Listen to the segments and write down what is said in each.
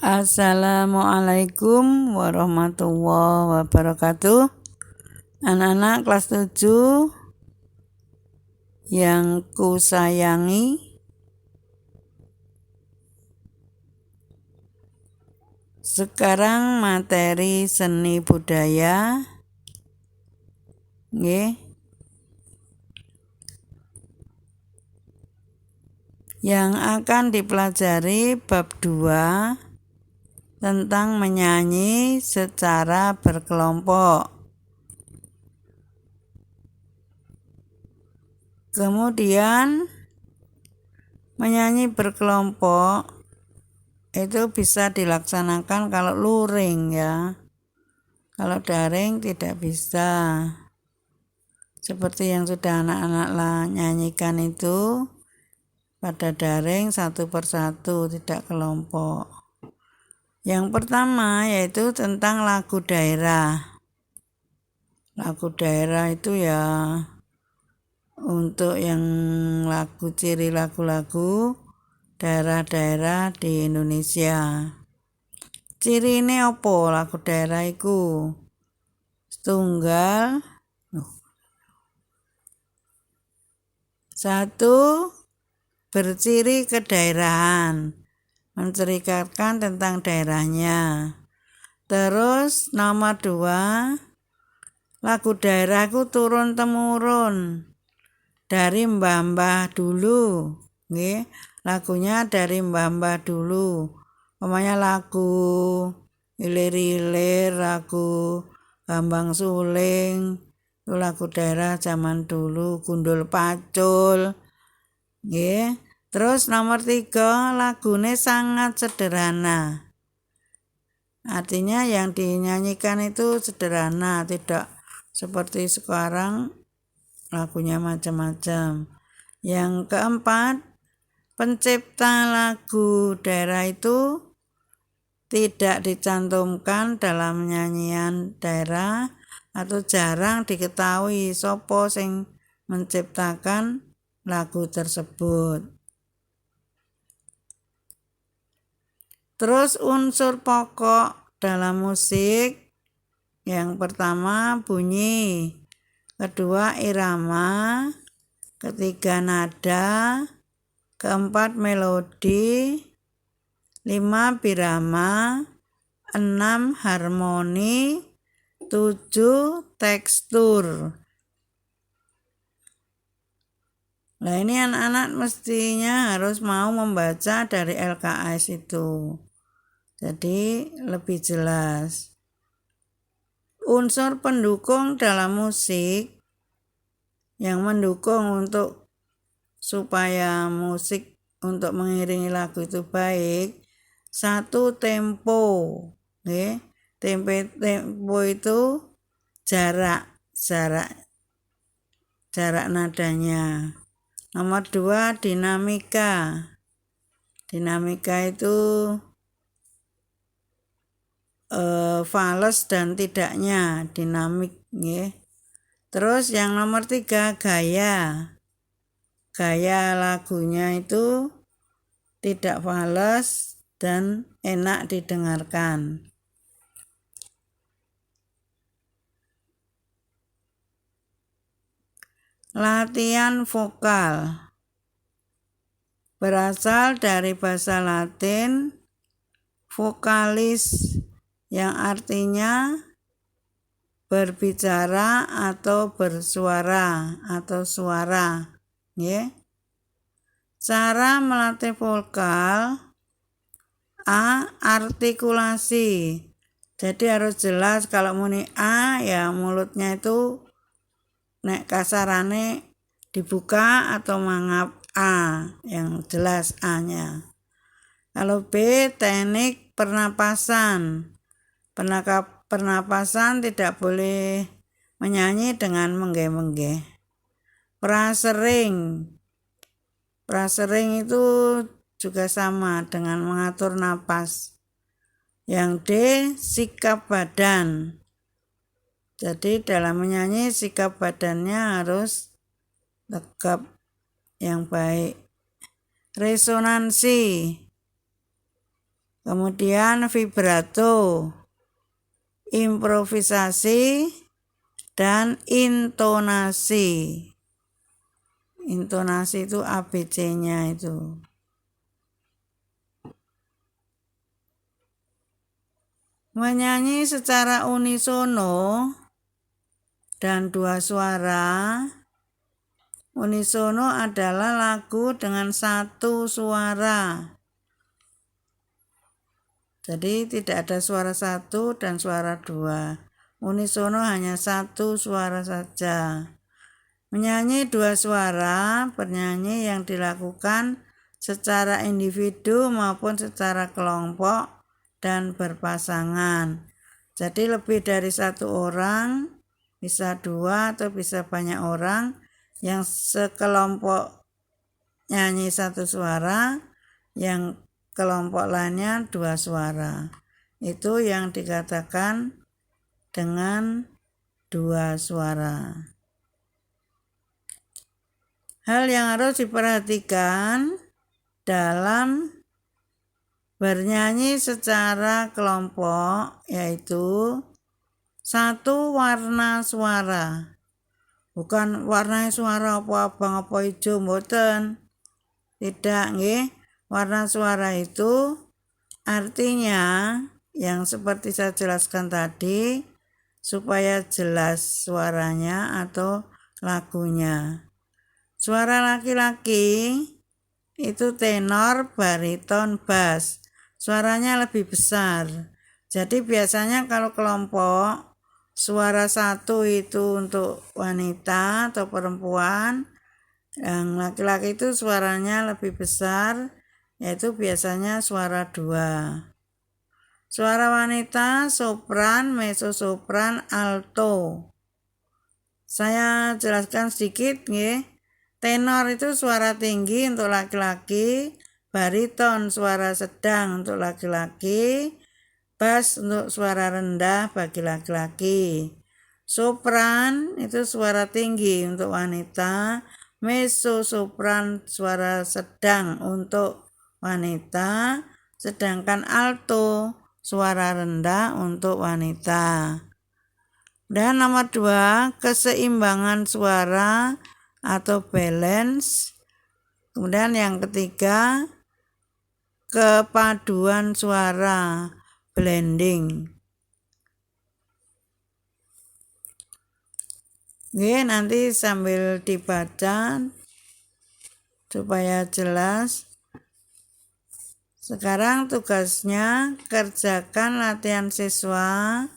Assalamualaikum warahmatullahi wabarakatuh. Anak-anak kelas 7 yang kusayangi, sekarang materi seni budaya nggih, yang akan dipelajari bab 2 tentang menyanyi secara berkelompok. Kemudian menyanyi berkelompok itu bisa dilaksanakan kalau luring ya. Kalau daring tidak bisa. Seperti yang sudah anak-anak nyanyikan itu pada daring satu persatu, tidak kelompok. Yang pertama yaitu tentang lagu daerah. Lagu daerah itu ya untuk yang lagu ciri lagu-lagu daerah-daerah di Indonesia. Ciri ini apa lagu daerah iku? Setunggal, satu, berciri kedaerahan, menceritakan tentang daerahnya. Terus nomor 2, lagu daerahku turun-temurun dari mbah-mbah dulu, nggih. Lagunya dari mbah-mbah dulu. Umpamanya lagu Ilir-ilir, lagu Bambang Suling, itu lagu daerah zaman dulu, Gundul Pacul, nggih. Terus nomor 3, lagune sangat sederhana. Artinya yang dinyanyikan itu sederhana, tidak seperti sekarang lagunya macam-macam. Yang keempat, pencipta lagu daerah itu tidak dicantumkan dalam nyanyian daerah atau jarang diketahui sapa sing menciptakan lagu tersebut. Terus unsur pokok dalam musik, yang pertama bunyi, kedua irama, ketiga nada, keempat melodi, 5 birama, 6 harmoni, 7 tekstur. Nah ini anak-anak mestinya harus mau membaca dari LKS itu. Jadi lebih jelas. Unsur pendukung dalam musik yang mendukung untuk supaya musik untuk mengiringi lagu itu baik, satu tempo, nggih. Tempo itu jarak nadanya. Nomor 2, dinamika. Dinamika itu fales dan tidaknya, dinamik, nggih. Terus yang nomor 3, gaya. Gaya lagunya itu tidak fales dan enak didengarkan. Latihan vokal berasal dari bahasa Latin vokalis yang artinya berbicara atau bersuara atau suara, ya. Cara melatih vokal: A, artikulasi. Jadi harus jelas kalau muni A ya mulutnya itu nek kasarane dibuka atau mangap A, yang jelas A-nya. Kalau B, teknik pernapasan. Pernapasan tidak boleh menyanyi dengan menggeh-menggeh. Prasering itu juga sama dengan mengatur napas. Yang D, sikap badan. Jadi dalam menyanyi sikap badannya harus tegap yang baik. Resonansi kemudian vibrato, improvisasi, dan intonasi. Intonasi itu ABC-nya itu. Menyanyi secara unisono dan dua suara. Unisono adalah lagu dengan satu suara. Jadi tidak ada suara satu dan suara dua. Unisono hanya satu suara saja. Menyanyi dua suara, bernyanyi yang dilakukan secara individu maupun secara kelompok dan berpasangan. Jadi lebih dari satu orang, bisa dua atau bisa banyak orang yang sekelompok nyanyi satu suara, yang kelompok lainnya dua suara. Itu yang dikatakan dengan dua suara. Hal yang harus diperhatikan dalam bernyanyi secara kelompok yaitu satu, warna suara. Bukan warna suara apa abang apa hijau mboten. Tidak nggih. Warna suara itu artinya yang seperti saya jelaskan tadi supaya jelas suaranya atau lagunya. Suara laki-laki itu tenor, bariton, bass. Suaranya lebih besar. Jadi biasanya kalau kelompok suara satu itu untuk wanita atau perempuan, yang laki-laki itu suaranya lebih besar, yaitu biasanya suara dua. Suara wanita sopran, mezzo-sopran, alto. Saya jelaskan sedikit nggih. Tenor itu suara tinggi untuk laki-laki, bariton suara sedang untuk laki-laki, bass untuk suara rendah bagi laki-laki. Sopran itu suara tinggi untuk wanita, mezzo-sopran suara sedang untuk wanita, sedangkan alto suara rendah untuk wanita. Dan nomor 2, keseimbangan suara atau balance. Kemudian yang ketiga, kepaduan suara, blending. Oke, nanti sambil dibaca supaya jelas. Sekarang tugasnya kerjakan latihan siswa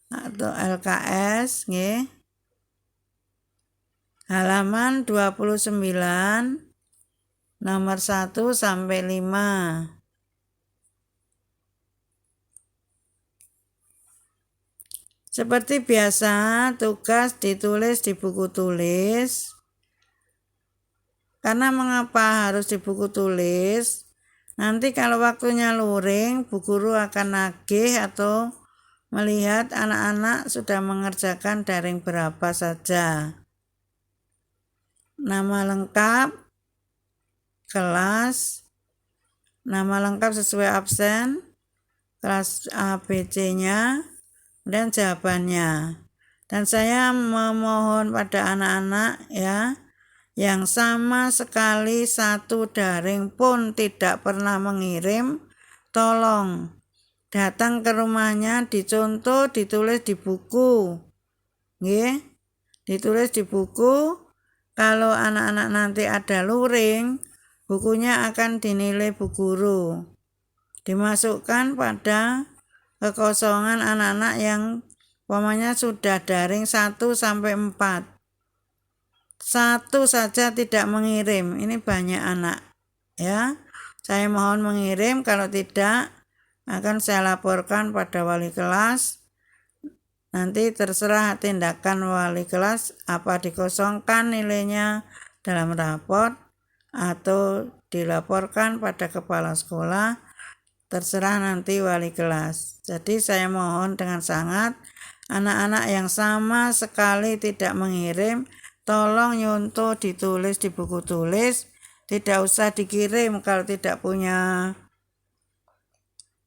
atau LKS nggih. Halaman 29 nomor 1 sampai 5. Seperti biasa, tugas ditulis di buku tulis. Karena mengapa harus di buku tulis? Nanti kalau waktunya luring, Bu Guru akan nagih atau melihat anak-anak sudah mengerjakan daring berapa saja. Nama lengkap, kelas, nama lengkap sesuai absen, kelas ABC-nya, dan jawabannya. Dan saya memohon pada anak-anak ya, yang sama sekali satu daring pun tidak pernah mengirim, tolong datang ke rumahnya, dicontoh, ditulis di buku. Nggih, ditulis di buku. Kalau anak-anak nanti ada luring, bukunya akan dinilai Bu Guru. Dimasukkan pada kekosongan anak-anak yang umpamanya sudah daring 1 sampai 4. Satu saja tidak mengirim, ini banyak anak ya. Saya mohon mengirim, kalau tidak akan saya laporkan pada wali kelas. Nanti terserah tindakan wali kelas, apa dikosongkan nilainya dalam raport atau dilaporkan pada kepala sekolah, terserah nanti wali kelas. Jadi saya mohon dengan sangat, anak-anak yang sama sekali tidak mengirim, tolong nyontoh ditulis di buku tulis, tidak usah dikirim kalau tidak punya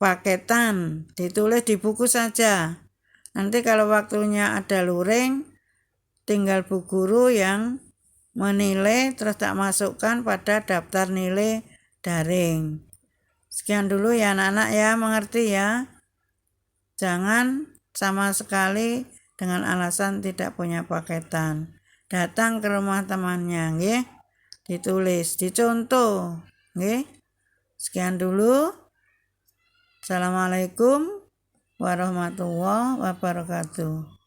paketan, ditulis di buku saja. Nanti kalau waktunya ada luring, tinggal Bu Guru yang menilai terus tak masukkan pada daftar nilai daring. Sekian dulu ya anak-anak ya, mengerti ya. Jangan sama sekali dengan alasan tidak punya paketan. Datang ke rumah temannya, nggih. Ditulis, dicontoh, nggih. Sekian dulu. Assalamualaikum warahmatullahi wabarakatuh.